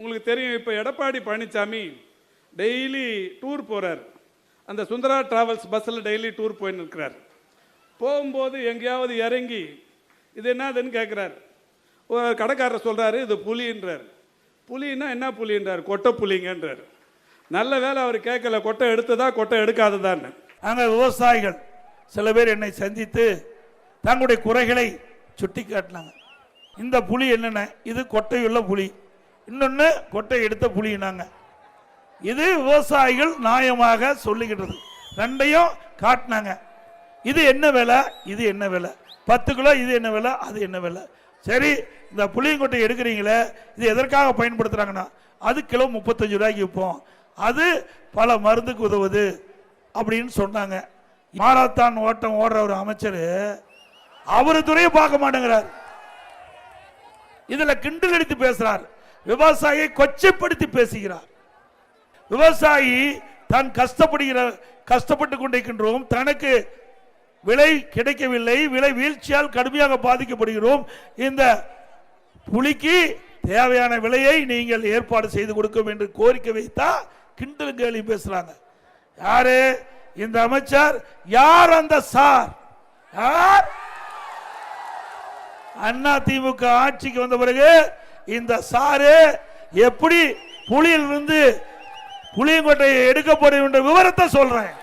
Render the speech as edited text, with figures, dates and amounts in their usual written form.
உங்களுக்கு தெரியும், இப்போ எடப்பாடி பழனிசாமி டெய்லி டூர் போகிறார். அந்த சுந்தரா டிராவல்ஸ் பஸ்ஸில் டெய்லி டூர் போயின்னு இருக்கிறார். போகும்போது எங்கேயாவது இறங்கி இது என்னதுன்னு கேட்குறார். ஒரு கடைக்காரர் சொல்கிறாரு இது புலின்றார். புலின்னா என்ன புலின்றார்? கொட்டை புலிங்கன்றார். நல்ல வேலை அவர் கேட்கல, கொட்டை எடுத்ததா கொட்டை எடுக்காததான்னு. அங்கே விவசாயிகள் சில பேர் என்னை சந்தித்து தங்களுடைய குறைகளை சுட்டி காட்டினாங்க. இந்த புலி என்னென்ன, இது கொட்டையுள்ள புலி, இன்னொன்று கொட்டை எடுத்த புலினாங்க. இது விவசாயிகள் நியாயமாக சொல்லிக்கிட்டது. ரெண்டையும் காட்டினாங்க. இது என்ன விலை, இது என்ன விலை, 10 கிலோ இது என்ன விலை, அது என்ன விலை. சரி, இந்த புளியங்கொட்டை எடுக்கிறீங்களே, இது எதற்காக பயன்படுத்துகிறாங்கன்னா அது கிலோ 35 ரூபாய்க்கு விற்போம், அது பல மருந்துக்கு உதவுது அப்படின்னு சொன்னாங்க. மாரத்தான் ஓட்டம் ஓடுற ஒரு அமைச்சர் அவரு துறையை பார்க்க மாட்டேங்கிறார். இதுல கிண்டல் அடித்து பேசுறார், விவசாயியை கொச்சைப்படுத்தி பேசுகிறார். விவசாயி தான் கஷ்டப்பட்டு கொண்டிருக்கின்றோம், தனக்கு விலை கிடைக்கவில்லை, விலை வீழ்ச்சியால் கடுமையாக பாதிக்கப்படுகிறோம், இந்த புலிக்கு தேவையான விலையை நீங்கள் ஏற்பாடு செய்து கொடுக்கும் என்று கோரிக்கை வைத்தா கிண்டல் கேலி பேசுறாங்க. யாரு இந்த அமைச்சர்? யார் அந்த சார்? யார்? அண்ணா திமுக ஆட்சிக்கு வந்த பிறகு இந்த சாரு எப்படி புலியிலிருந்து புளியங்கொட்டையை எடுக்கப்படும் என்ற விவரத்தை சொல்றேன்.